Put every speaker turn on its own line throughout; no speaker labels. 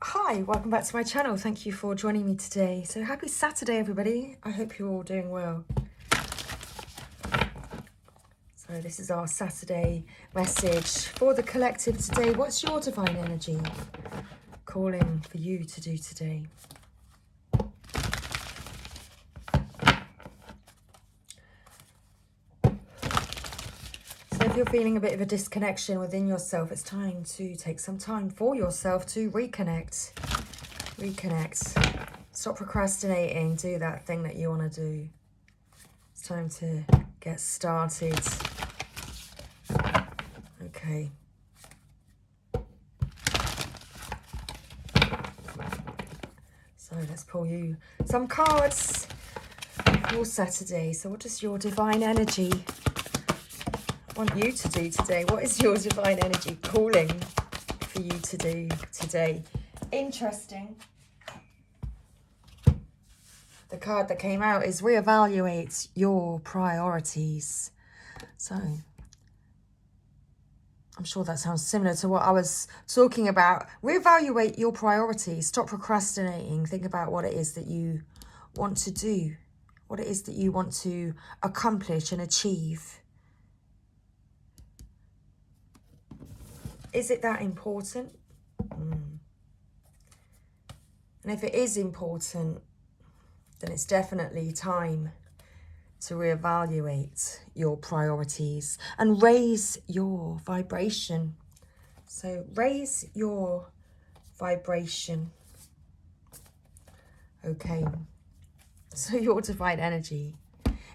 Hi, welcome back to my channel. Thank you for joining me today. So happy Saturday, everybody. I hope you're all doing well. So this is our Saturday message for the collective today. What's your divine energy calling for you to do today? So if you're feeling a bit of a disconnection within yourself, it's time to take some time for yourself to reconnect. Stop procrastinating. Do that thing that you want to do. It's time to get started. Okay. So let's pull you some cards for Saturday. So what does your divine energy want you to do today? What is your divine energy calling for you to do today? Interesting. The card that came out is reevaluate your priorities. So I'm sure that sounds similar to what I was talking about. Reevaluate your priorities. Stop procrastinating. Think about what it is that you want to do. What it is that you want to accomplish and achieve. Is it that important? And if it is important, then it's definitely time to reevaluate your priorities and raise your vibration. So raise your vibration. Okay. So your divine energy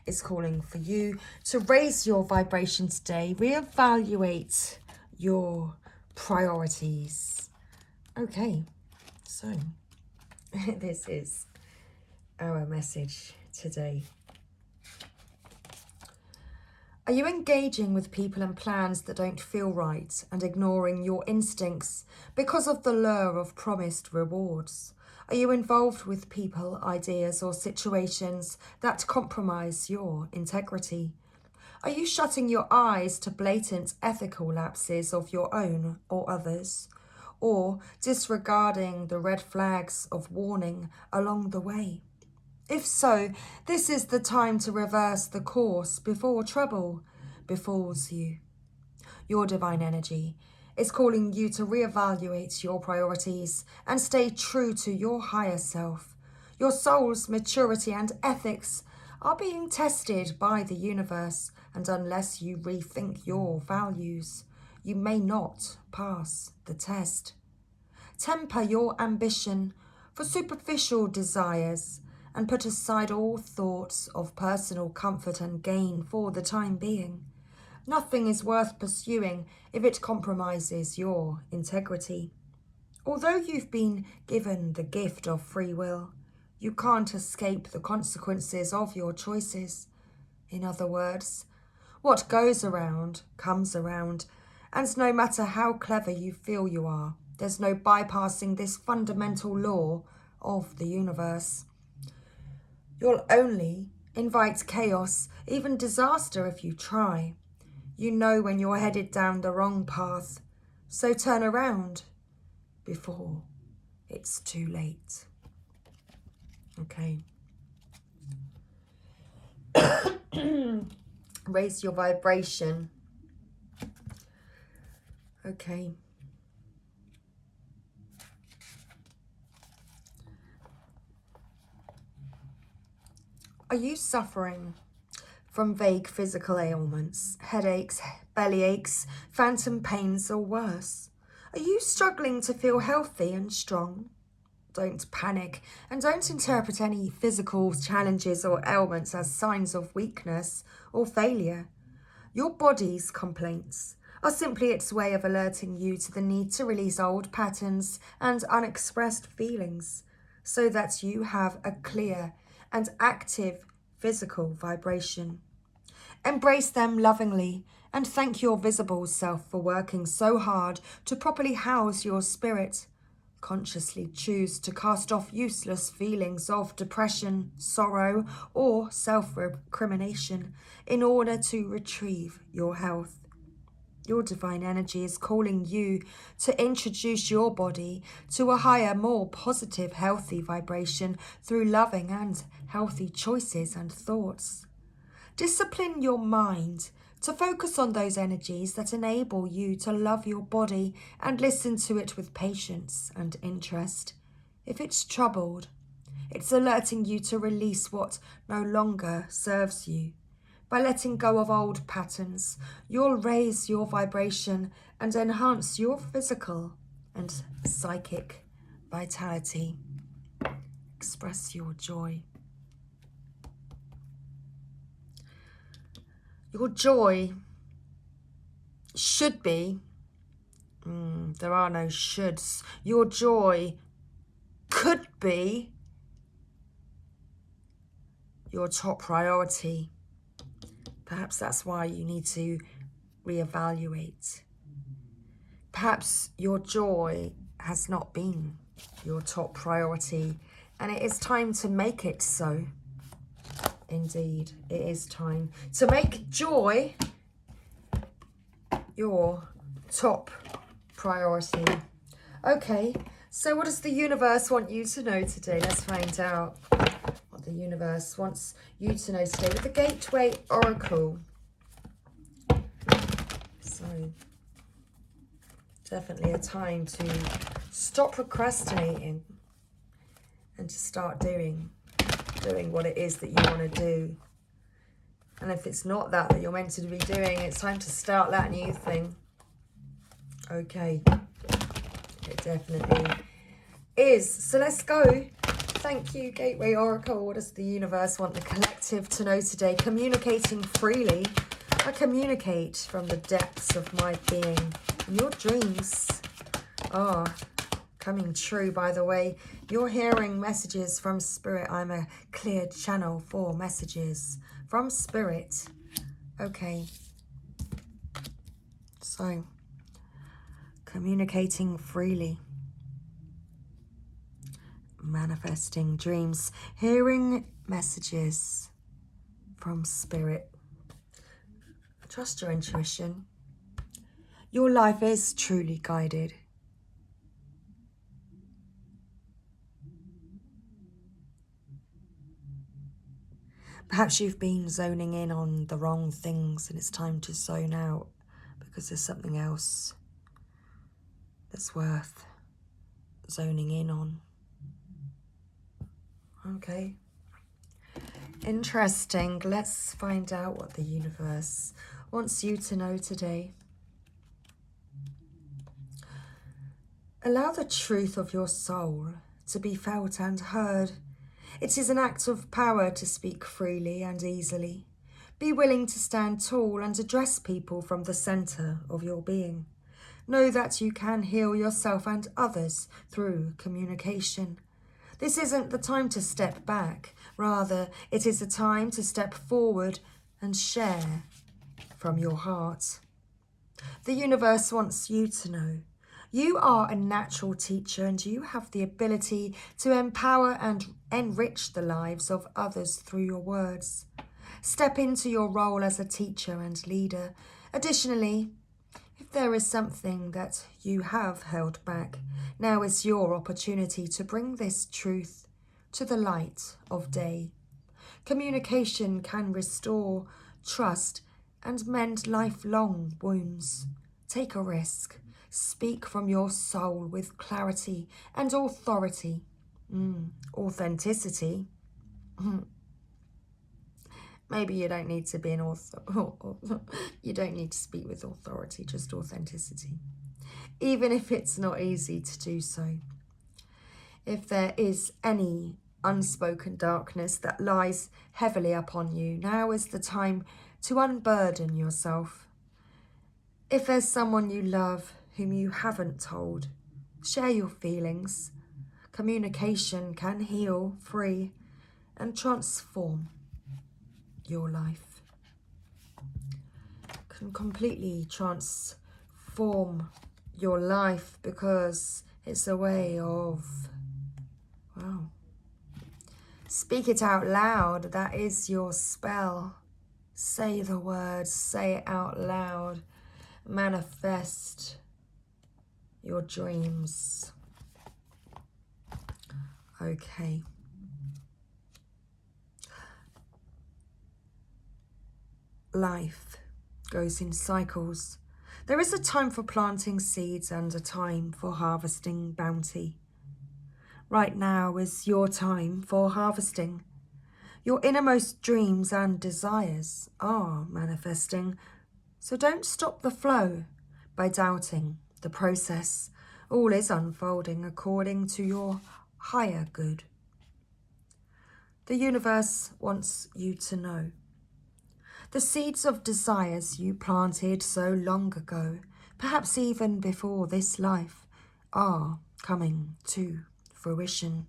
is calling for you to raise your vibration today. Reevaluate your priorities. Okay. So this is our message today. Are you engaging with people and plans that don't feel right and ignoring your instincts because of the lure of promised rewards? Are you involved with people, ideas, or situations that compromise your integrity? Are you shutting your eyes to blatant ethical lapses of your own or others, or disregarding the red flags of warning along the way? If so, this is the time to reverse the course before trouble befalls you. Your divine energy is calling you to reevaluate your priorities and stay true to your higher self. Your soul's maturity and ethics are being tested by the universe, and unless you rethink your values, you may not pass the test. Temper your ambition for superficial desires and put aside all thoughts of personal comfort and gain for the time being. Nothing is worth pursuing if it compromises your integrity. Although you've been given the gift of free will, you can't escape the consequences of your choices. In other words, what goes around comes around, and no matter how clever you feel you are, there's no bypassing this fundamental law of the universe. You'll only invite chaos, even disaster, if you try. You know when you're headed down the wrong path, so turn around before it's too late. Okay. Raise your vibration. Okay. Are you suffering from vague physical ailments, headaches, belly aches, phantom pains, or worse? Are you struggling to feel healthy and strong? Don't panic and don't interpret any physical challenges or ailments as signs of weakness or failure. Your body's complaints are simply its way of alerting you to the need to release old patterns and unexpressed feelings so that you have a clear and active physical vibration. Embrace them lovingly and thank your visible self for working so hard to properly house your spirit. Consciously choose to cast off useless feelings of depression, sorrow, or self-recrimination in order to retrieve your health. Your divine energy is calling you to introduce your body to a higher, more positive, healthy vibration through loving and healthy choices and thoughts. Discipline your mind to focus on those energies that enable you to love your body and listen to it with patience and interest. If it's troubled, it's alerting you to release what no longer serves you. By letting go of old patterns, you'll raise your vibration and enhance your physical and psychic vitality. Express your joy. Your joy should be, there are no shoulds. Your joy could be your top priority. Perhaps that's why you need to reevaluate. Perhaps your joy has not been your top priority, and it is time to make it so. Indeed, it is time to make joy your top priority. Okay, so what does the universe want you to know today? Let's find out what the universe wants you to know today with the Gateway Oracle. So, definitely a time to stop procrastinating and to start doing what it is that you want to do. And if it's not that you're meant to be doing, it's time to start that new thing. Okay, it definitely is. So let's go. Thank you, Gateway Oracle. What does the universe want the collective to know today? Communicating freely. I communicate from the depths of my being. And your dreams are coming true, by the way. You're hearing messages from Spirit. I'm a cleared channel for messages from Spirit. Okay. So, communicating freely. Manifesting dreams. Hearing messages from Spirit. Trust your intuition. Your life is truly guided. Perhaps you've been zoning in on the wrong things and it's time to zone out because there's something else that's worth zoning in on. Okay. Interesting. Let's find out what the universe wants you to know today. Allow the truth of your soul to be felt and heard. It is an act of power to speak freely and easily. Be willing to stand tall and address people from the center of your being. Know that you can heal yourself and others through communication. This isn't the time to step back. Rather, it is a time to step forward and share from your heart. The universe wants you to know you are a natural teacher and you have the ability to empower and enrich the lives of others through your words. Step into your role as a teacher and leader. Additionally, if there is something that you have held back, now is your opportunity to bring this truth to the light of day. Communication can restore trust and mend lifelong wounds. Take a risk. Speak from your soul with clarity and authority. Authenticity. Maybe you don't need to be an author. You don't need to speak with authority, just authenticity. Even if it's not easy to do so. If there is any unspoken darkness that lies heavily upon you, now is the time to unburden yourself. If there's someone you love whom you haven't told, share your feelings. Communication can heal, free, and transform your life. Can completely transform your life because it's a way of, wow. Speak it out loud. That is your spell. Say the words, say it out loud. manifest your dreams. Okay. Life goes in cycles. There is a time for planting seeds and a time for harvesting bounty. Right now is your time for harvesting. Your innermost dreams and desires are manifesting, so don't stop the flow by doubting the process. All is unfolding according to your higher good. The universe wants you to know the seeds of desires you planted so long ago, perhaps even before this life, are coming to fruition.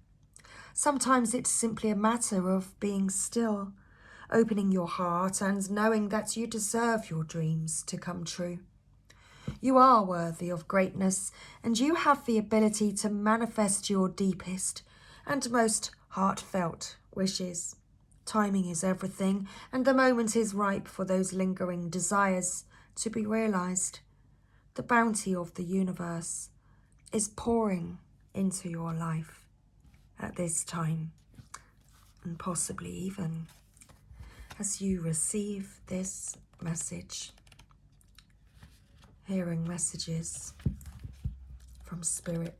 Sometimes it's simply a matter of being still, opening your heart and knowing that you deserve your dreams to come true. You are worthy of greatness, and you have the ability to manifest your deepest and most heartfelt wishes. Timing is everything, and the moment is ripe for those lingering desires to be realized. The bounty of the universe is pouring into your life at this time, and possibly even as you receive this message, hearing messages from Spirit.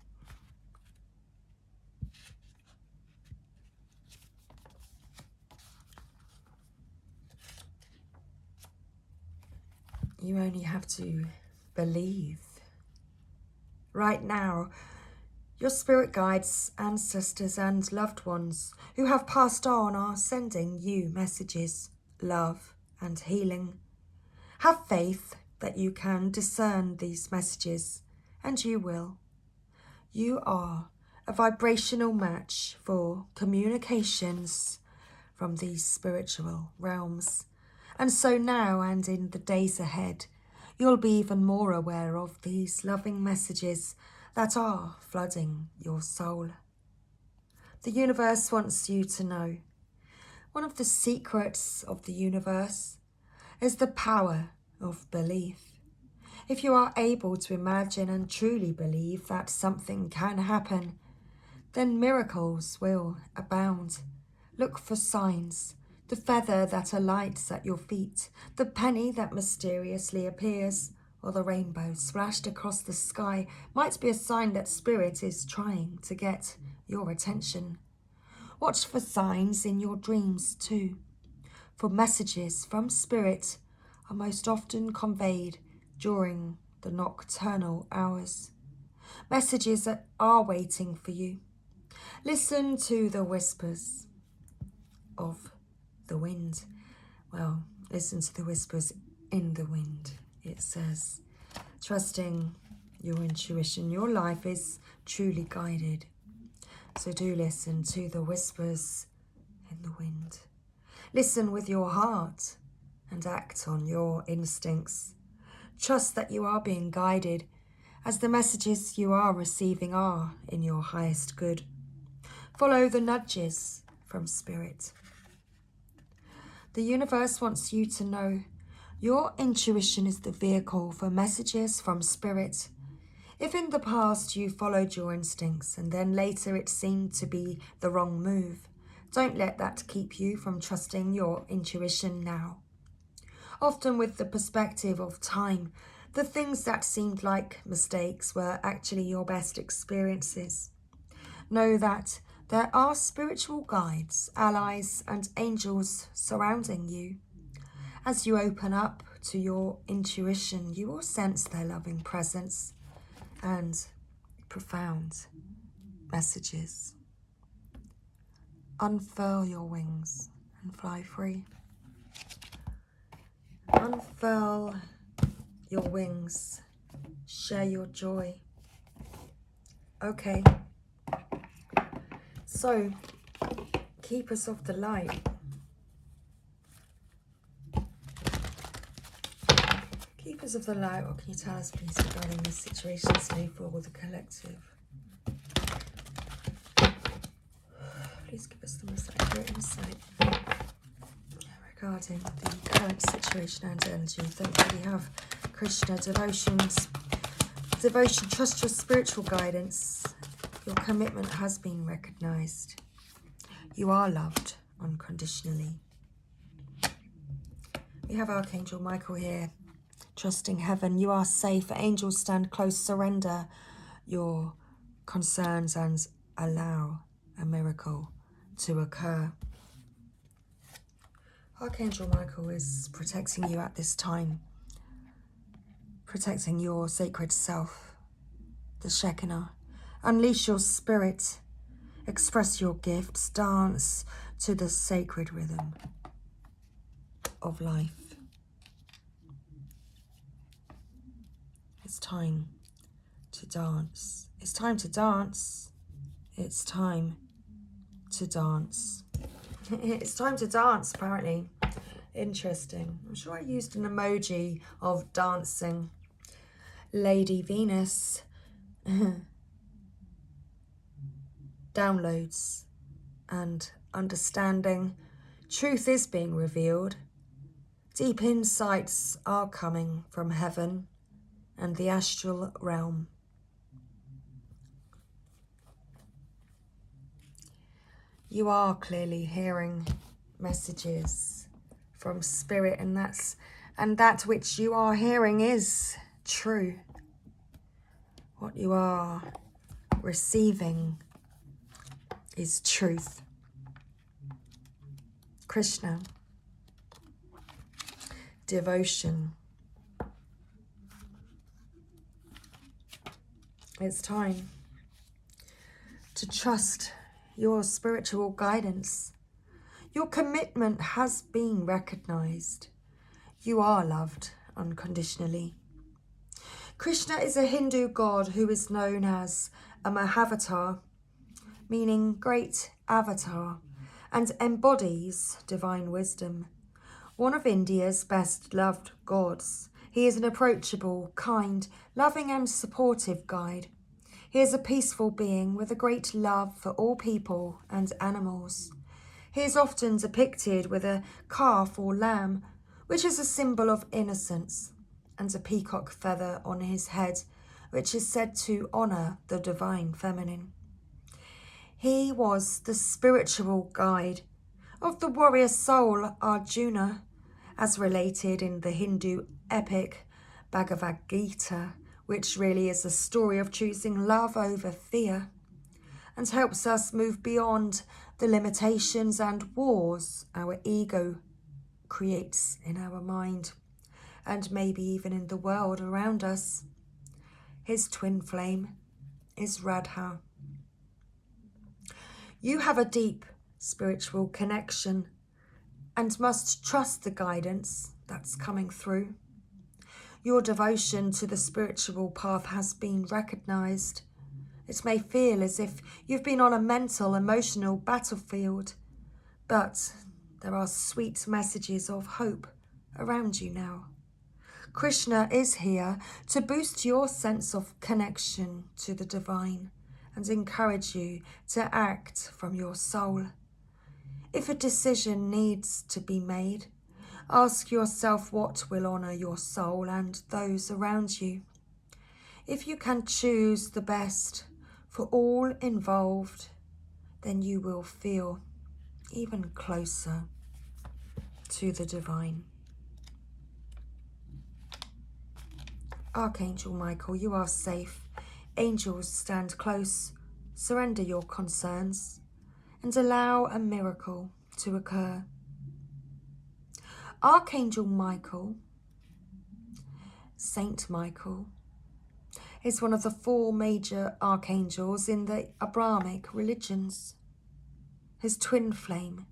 You only have to believe. Right now, your spirit guides, ancestors and loved ones who have passed on are sending you messages, love and healing. Have faith that you can discern these messages, and you will. You are a vibrational match for communications from these spiritual realms. And so now and in the days ahead, you'll be even more aware of these loving messages that are flooding your soul. The universe wants you to know one of the secrets of the universe is the power of belief. If you are able to imagine and truly believe that something can happen, then miracles will abound. Look for signs. The feather that alights at your feet, the penny that mysteriously appears, or the rainbow splashed across the sky might be a sign that Spirit is trying to get your attention. Watch for signs in your dreams too, for messages from Spirit are most often conveyed during the nocturnal hours. Messages that are waiting for you. Listen to the whispers of the wind. Well, listen to the whispers in the wind, it says. Trusting your intuition, your life is truly guided. So do listen to the whispers in the wind. Listen with your heart and act on your instincts. Trust that you are being guided, as the messages you are receiving are in your highest good. Follow the nudges from Spirit. The universe wants you to know your intuition is the vehicle for messages from Spirit. If in the past you followed your instincts and then later it seemed to be the wrong move, don't let that keep you from trusting your intuition now. Often with the perspective of time, the things that seemed like mistakes were actually your best experiences. Know that there are spiritual guides, allies, and angels surrounding you. As you open up to your intuition, you will sense their loving presence and profound messages. Unfurl your wings and fly free. Unfurl your wings. Share your joy. Okay. So, keepers of the light. Keepers of the light, what can you tell us please regarding this situation today for all the collective? Please give us the most accurate insight regarding the current situation and energy. Don't really have Krishna, devotion, trust your spiritual guidance. Your commitment has been recognized. You are loved unconditionally. We have Archangel Michael here, trusting heaven. You are safe. Angels stand close. Surrender your concerns and allow a miracle to occur. Archangel Michael is protecting you at this time, protecting your sacred self, the Shekinah. Unleash your spirit, express your gifts, dance to the sacred rhythm of life. It's time to dance. It's time to dance. It's time to dance. It's time to dance, apparently. Interesting. I'm sure I used an emoji of dancing. Lady Venus. Downloads and understanding. Truth is being revealed. Deep insights are coming from heaven and the astral realm. You are clearly hearing messages from spirit, and that which you are hearing is true. What you are receiving is truth. Krishna, devotion. It's time to trust your spiritual guidance. Your commitment has been recognized. You are loved unconditionally. Krishna is a Hindu god who is known as a Mahavatar, meaning great avatar, and embodies divine wisdom. One of India's best loved gods, he is an approachable, kind, loving and supportive guide. He is a peaceful being with a great love for all people and animals. He is often depicted with a calf or lamb, which is a symbol of innocence, and a peacock feather on his head, which is said to honour the divine feminine. He was the spiritual guide of the warrior soul Arjuna, as related in the Hindu epic Bhagavad Gita, which really is a story of choosing love over fear, and helps us move beyond the limitations and wars our ego creates in our mind, and maybe even in the world around us. His twin flame is Radha. You have a deep spiritual connection and must trust the guidance that's coming through. Your devotion to the spiritual path has been recognized. It may feel as if you've been on a mental, emotional battlefield, but there are sweet messages of hope around you now. Krishna is here to boost your sense of connection to the divine and encourage you to act from your soul. If a decision needs to be made, ask yourself what will honour your soul and those around you. If you can choose the best for all involved, then you will feel even closer to the divine. Archangel Michael, you are safe. Angels stand close. Surrender your concerns and allow a miracle to occur. Archangel Michael, Saint Michael, is one of the 4 major archangels in the Abrahamic religions. His twin flame.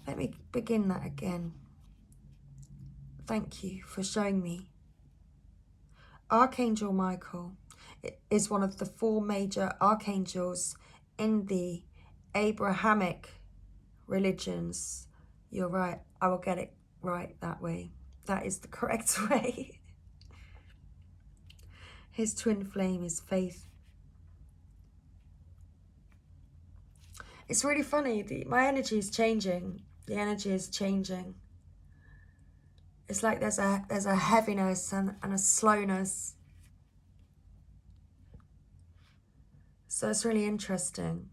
Let me begin that again. Thank you for showing me. Archangel Michael is one of the 4 major archangels in the Abrahamic religions. You're right, I will get it right that way. That is the correct way. His twin flame is faith. It's really funny, my energy is changing. The energy is changing. It's like there's a heaviness and a slowness. So it's really interesting.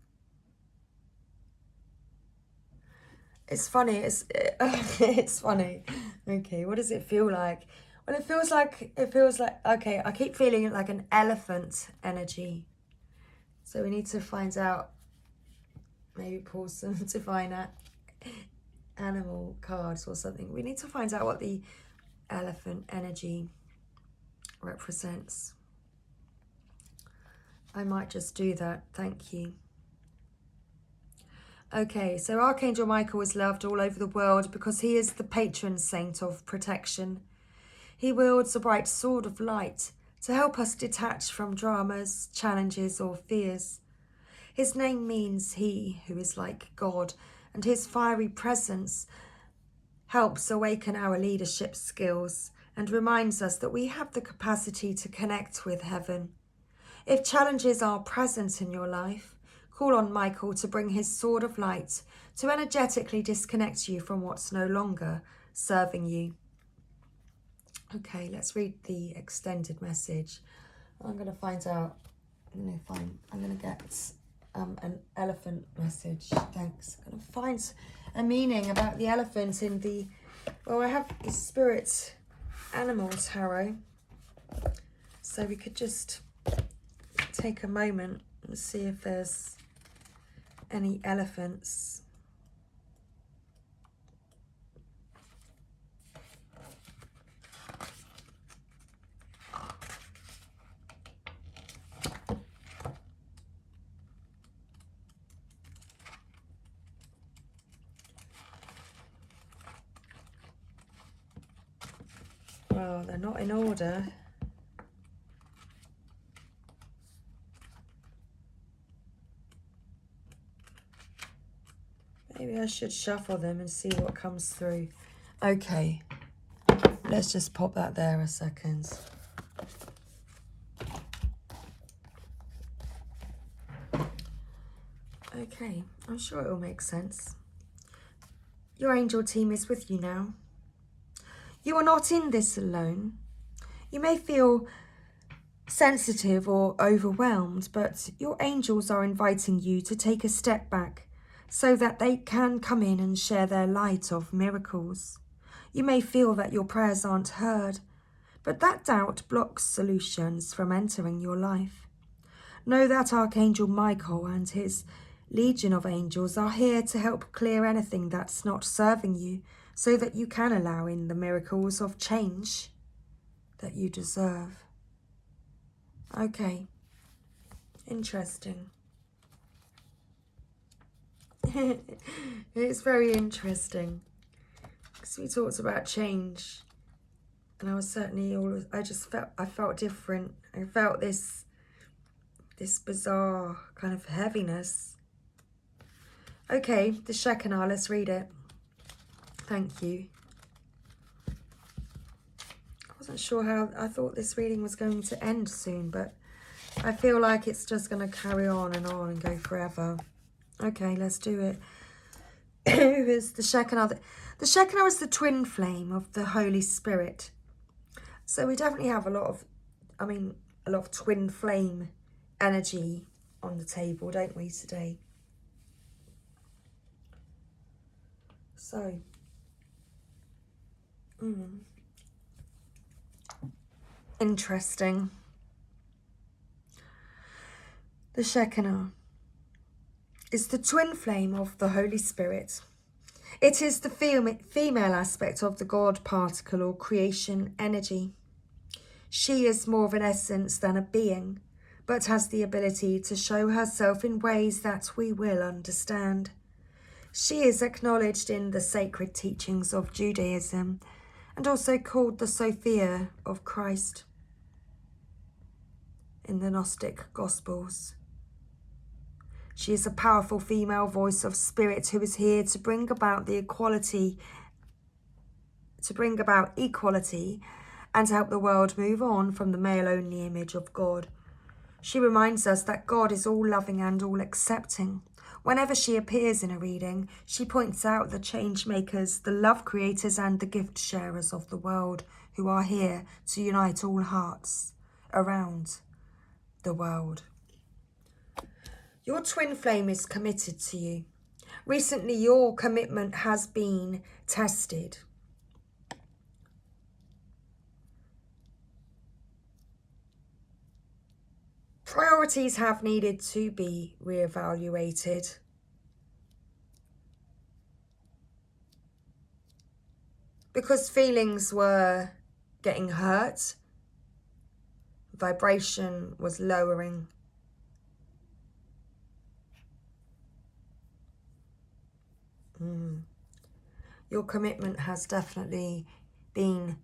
It's funny. It's funny. Okay, what does it feel like? Well, it feels like okay. I keep feeling it like an elephant energy. So we need to find out. Maybe pull some divine animal cards or something. We need to find out what the elephant energy represents. I might just do that. Thank you. Okay, so Archangel Michael is loved all over the world because he is the patron saint of protection. He wields a bright sword of light to help us detach from dramas, challenges, or fears. His name means he who is like God, and his fiery presence helps awaken our leadership skills and reminds us that we have the capacity to connect with heaven. If challenges are present in your life, call on Michael to bring his sword of light to energetically disconnect you from what's no longer serving you. Okay, let's read the extended message. I'm going to find out. I'm going to get an elephant message. Thanks. I'm going to find a meaning about the elephant in the. Well, I have the spirit animal tarot, so we could just take a moment and see if there's any elephants. Well, they're not in order. Maybe I should shuffle them and see what comes through. Okay, let's just pop that there a second. Okay, I'm sure it will make sense. Your angel team is with you now. You are not in this alone. You may feel sensitive or overwhelmed, but your angels are inviting you to take a step back so that they can come in and share their light of miracles. You may feel that your prayers aren't heard, but that doubt blocks solutions from entering your life. Know that Archangel Michael and his legion of angels are here to help clear anything that's not serving you so that you can allow in the miracles of change that you deserve. Okay, interesting. It's very interesting because we talked about change, and I was certainly I felt different. I felt this bizarre kind of heaviness. Okay, the Shekinah, let's read it. Thank you. I wasn't sure how, I thought this reading was going to end soon, but I feel like it's just going to carry on and go forever. Okay, let's do it. Who is the Shekinah? The Shekinah is the twin flame of the Holy Spirit. So we definitely have a lot of twin flame energy on the table, don't we, today? So, interesting. The Shekinah is the twin flame of the Holy Spirit. It is the female aspect of the God particle or creation energy. She is more of an essence than a being, but has the ability to show herself in ways that we will understand. She is acknowledged in the sacred teachings of Judaism and also called the Sophia of Christ in the Gnostic Gospels. She is a powerful female voice of spirit who is here to bring about equality and to help the world move on from the male-only image of God. She reminds us that God is all-loving and all-accepting. Whenever she appears in a reading, she points out the change makers, the love creators and the gift sharers of the world who are here to unite all hearts around the world. Your twin flame is committed to you. Recently, your commitment has been tested. Priorities have needed to be reevaluated. Because feelings were getting hurt, vibration was lowering. Your commitment has definitely been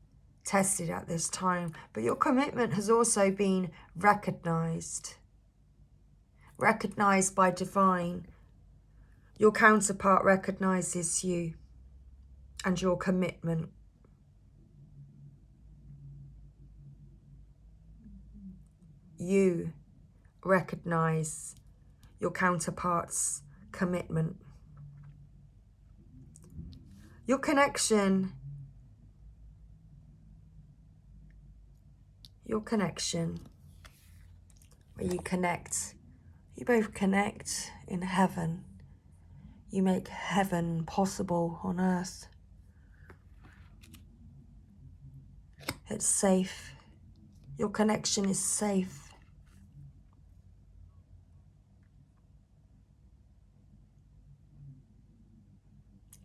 tested at this time, but your commitment has also been recognized by divine. Your counterpart recognizes you and your commitment. You recognize your counterpart's commitment. Your connection where you connect, you both connect in heaven. You make heaven possible on earth. It's safe. Your connection is safe.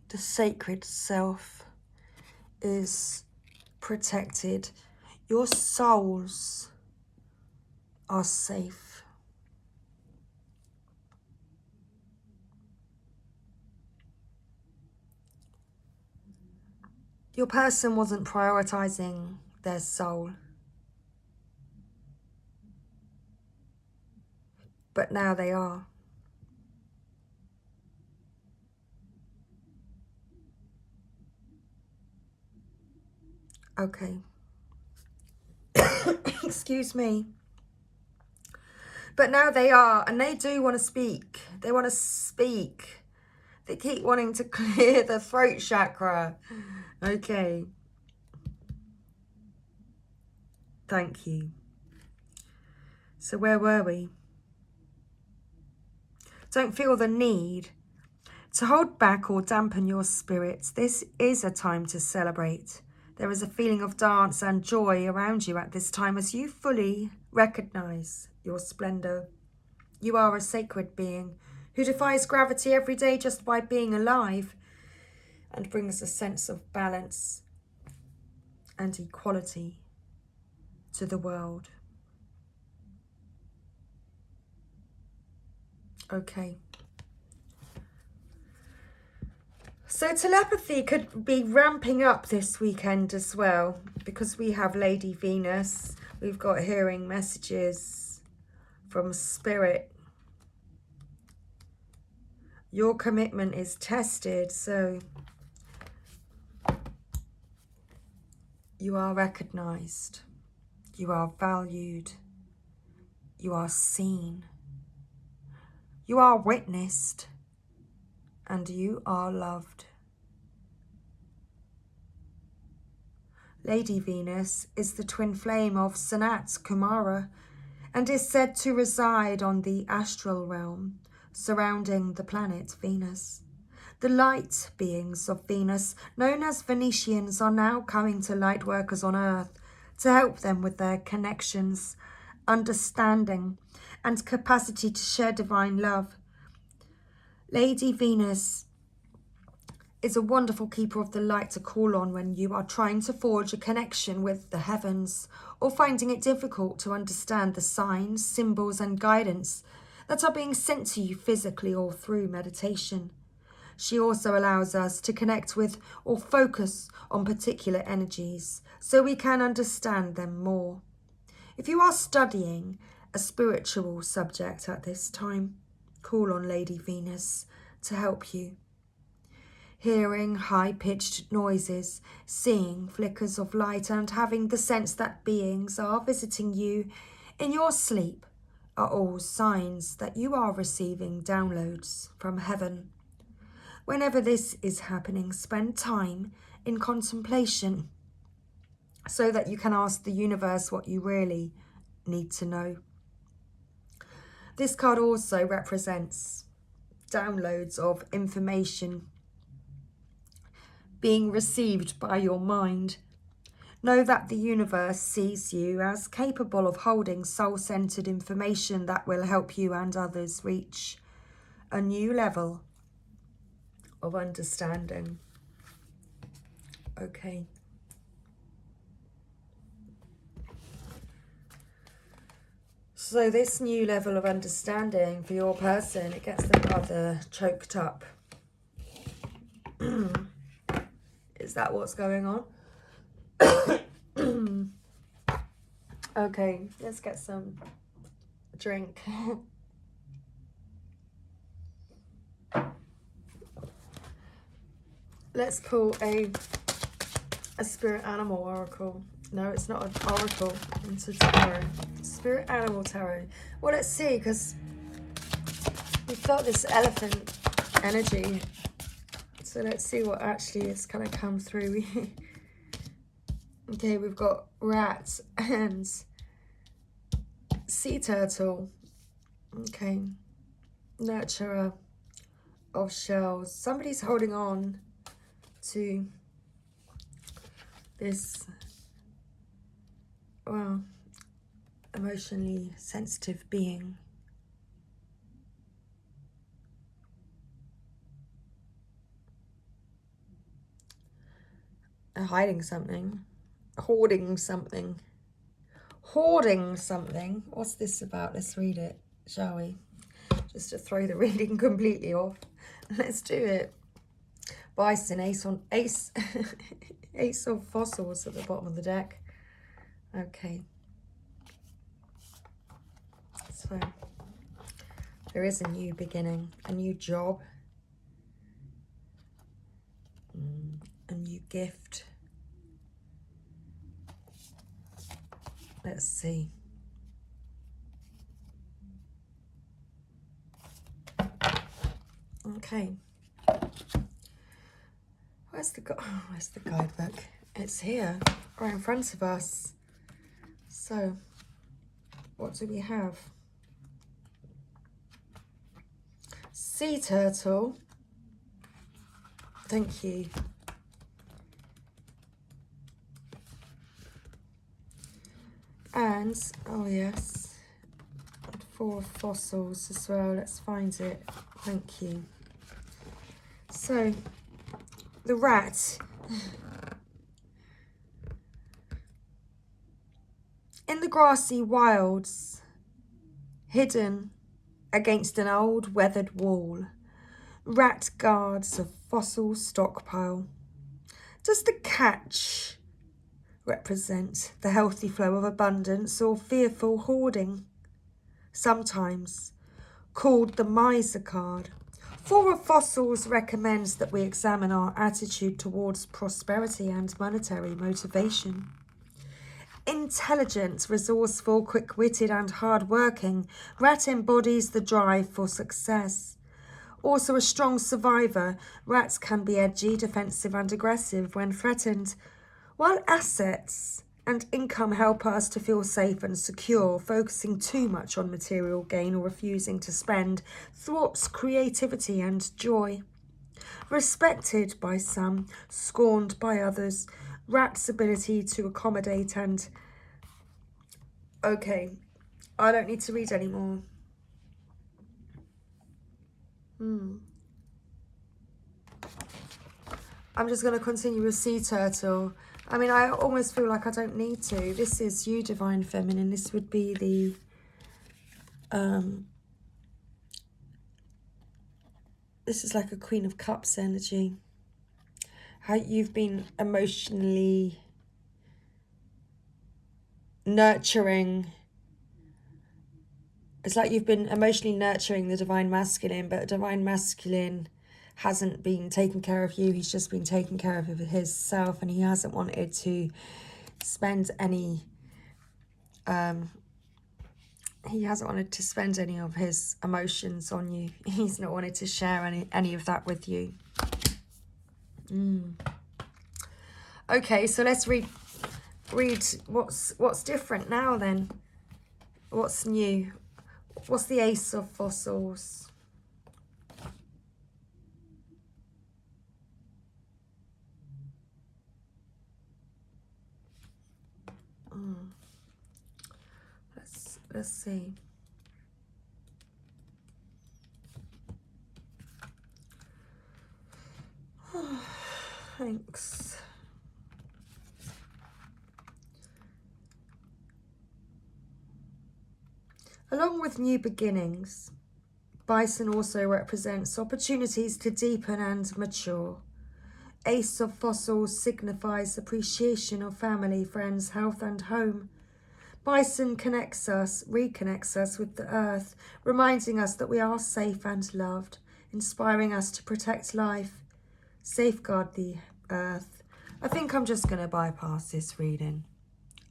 The sacred self is protected. Your souls are safe. Your person wasn't prioritizing their soul, but now they are. Okay. Excuse me. But now they are, and they do want to speak. They want to speak. They keep wanting to clear the throat chakra. Okay. Thank you. So where were we? Don't feel the need to hold back or dampen your spirits. This is a time to celebrate. There is a feeling of dance and joy around you at this time as you fully recognize your splendor. You are a sacred being who defies gravity every day just by being alive and brings a sense of balance and equality to the world. Okay. So telepathy could be ramping up this weekend as well, because we have Lady Venus. We've got hearing messages from Spirit. Your commitment is tested, so you are recognized. You are valued. You are seen. You are witnessed. And you are loved. Lady Venus is the twin flame of Sanat Kumara and is said to reside on the astral realm surrounding the planet Venus. The light beings of Venus, known as Venetians, are now coming to light workers on Earth to help them with their connections, understanding, and capacity to share divine love. Lady Venus is a wonderful keeper of the light to call on when you are trying to forge a connection with the heavens or finding it difficult to understand the signs, symbols, and guidance that are being sent to you physically or through meditation. She also allows us to connect with or focus on particular energies so we can understand them more. If you are studying a spiritual subject at this time, call on Lady Venus to help you. Hearing high-pitched noises, seeing flickers of light, and having the sense that beings are visiting you in your sleep are all signs that you are receiving downloads from heaven. Whenever this is happening, spend time in contemplation so that you can ask the universe what you really need to know. This card also represents downloads of information being received by your mind. Know that the universe sees you as capable of holding soul-centered information that will help you and others reach a new level of understanding. Okay. So this new level of understanding for your person, it gets them rather choked up. Is that what's going on? Okay, let's get some drink. Let's pull a spirit animal oracle. No, it's not an oracle. It's a tarot. Spirit animal tarot. Well, let's see, because we've got this elephant energy. So let's see what actually is going to come through. Okay, we've got rat and sea turtle. Okay. Nurturer of shells. Somebody's holding on to this, well, emotionally sensitive being. They're hiding something. Hoarding something. Hoarding something. What's this about? Let's read it, shall we? Just to throw the reading completely off. Let's do it. Bison, ace of fossils at the bottom of the deck. Okay. So, there is a new beginning, a new job, a new gift. Let's see. Okay. Where's the guidebook? It's here, right in front of us. So, what do we have? Sea turtle. Thank you. And, oh yes, 4 fossils as well. Let's find it. Thank you. So, the rat. In the grassy wilds, hidden against an old weathered wall, rat guards a fossil stockpile. Does the catch represent the healthy flow of abundance or fearful hoarding? Sometimes called the miser card. 4 of Fossils recommends that we examine our attitude towards prosperity and monetary motivation. Intelligent, resourceful, quick-witted and hard-working, rat embodies the drive for success. Also a strong survivor, rats can be edgy, defensive and aggressive when threatened. While assets and income help us to feel safe and secure, focusing too much on material gain or refusing to spend thwarts creativity and joy. Respected by some, scorned by others, rats' ability to accommodate and... Okay, I don't need to read anymore. I'm just going to continue with sea turtle. I mean, I almost feel like I don't need to. This is you, Divine Feminine. This would be the... this is like a Queen of Cups energy. How you've been emotionally nurturing. It's like you've been emotionally nurturing the Divine Masculine, but Divine Masculine hasn't been taking care of you. He's just been taking care of himself, and he hasn't wanted to spend any he hasn't wanted to spend any of his emotions on you. He's not wanted to share any of that with you. Okay, so let's read what's different now then. What's new? What's the Ace of Fossils? Let's see. Thanks. Along with new beginnings, Bison also represents opportunities to deepen and mature. Ace of Fossils signifies appreciation of family, friends, health and home. Bison reconnects us with the earth, reminding us that we are safe and loved, inspiring us to protect life, safeguard the earth. I think I'm just going to bypass this reading.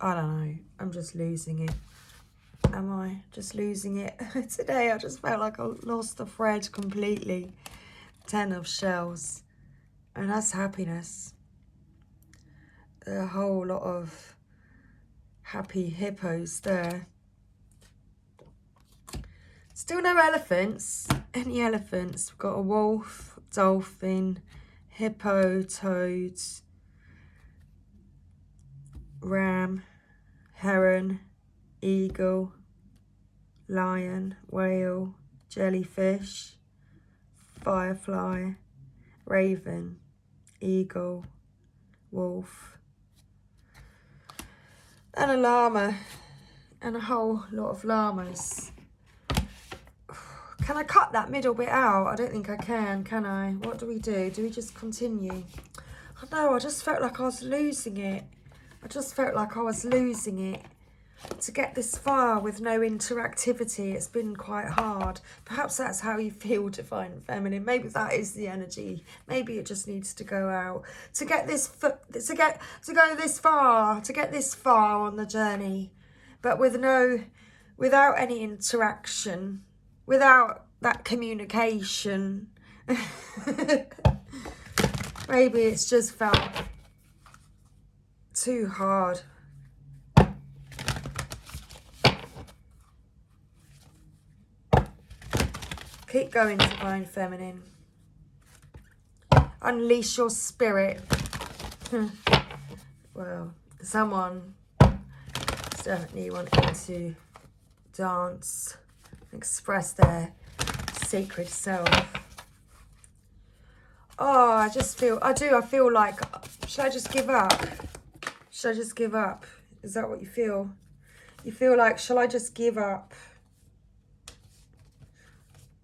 I don't know. I'm just losing it. Am I just losing it? Today I just felt like I lost the thread completely. 10 of shells. And that's happiness. A whole lot of happy hippos there. Still no elephants. Any elephants? We've got a wolf, dolphin, hippo, toad, ram, heron, eagle, lion, whale, jellyfish, firefly, raven, eagle, wolf, and a llama, and a whole lot of llamas. Can I cut that middle bit out? I don't think I can I? What do we do? Do we just continue? I don't know, I just felt like I was losing it. To get this far with no interactivity, it's been quite hard. Perhaps that's how you feel, Divine Feminine. Maybe that is the energy. Maybe it just needs to go out to get this to go this far on the journey, but without any interaction, without that communication. Maybe it's just felt too hard. Keep going, Divine Feminine. Unleash your spirit. Well, someone certainly wanting to dance, express their sacred self. Oh, I feel like, should I just give up? Should I just give up? Is that what you feel? You feel like, shall I just give up?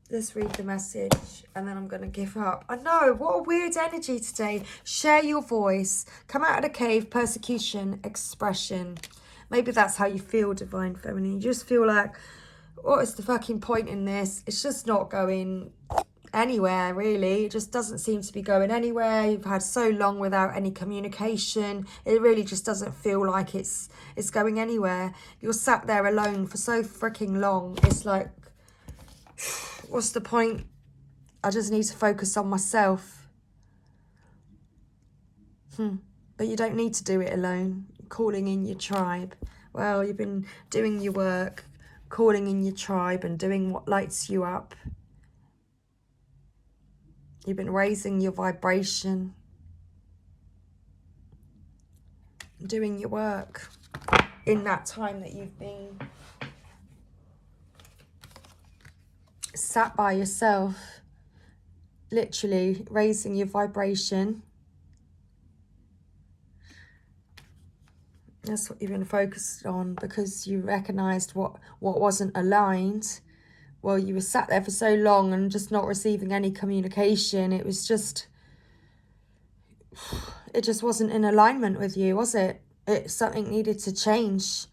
Let's read the message and then I'm going to give up. I know, what a weird energy today. Share your voice. Come out of the cave, persecution, expression. Maybe that's how you feel, Divine Feminine. You just feel like, what is the fucking point in this? It's just not going anywhere, really. It just doesn't seem to be going anywhere. You've had so long without any communication. It really just doesn't feel like it's going anywhere. You're sat there alone for so freaking long. It's like, what's the point? I just need to focus on myself. But you don't need to do it alone. Calling in your tribe. Well, you've been doing your work, calling in your tribe and doing what lights you up. You've been raising your vibration, doing your work in that time that you've been sat by yourself, literally raising your vibration. That's what you've been focused on, because you recognised what wasn't aligned. Well, you were sat there for so long and just not receiving any communication. It just wasn't in alignment with you, was it? Something needed to change.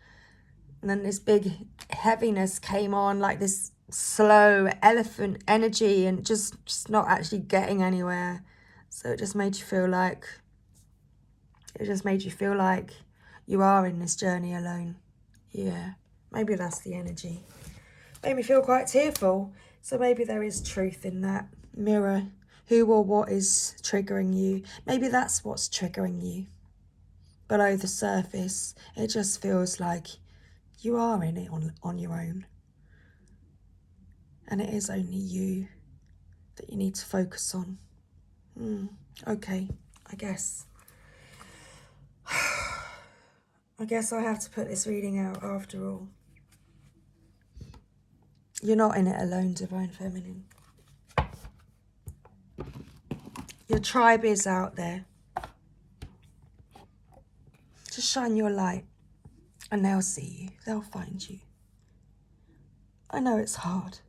And then this big heaviness came on, like this slow elephant energy, and just not actually getting anywhere. So it just made you feel like you are in this journey alone. Yeah, maybe that's the energy. Made me feel quite tearful. So maybe there is truth in that. Mirror who or what is triggering you. Maybe that's what's triggering you. Below the surface, it just feels like you are in it on your own. And it is only you that you need to focus on. Okay, I guess. I guess I have to put this reading out after all. You're not in it alone, Divine Feminine. Your tribe is out there. Just shine your light and they'll see you. They'll find you. I know it's hard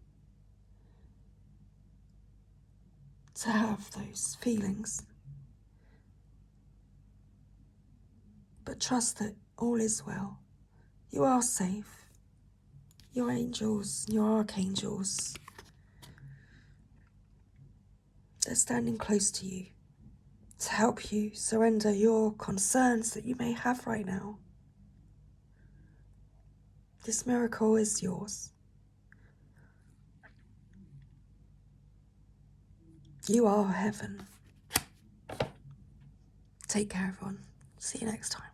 to have those feelings. But trust that all is well. You are safe. Your angels, your archangels, they're standing close to you to help you surrender your concerns that you may have right now. This miracle is yours. You are heaven. Take care, everyone. See you next time.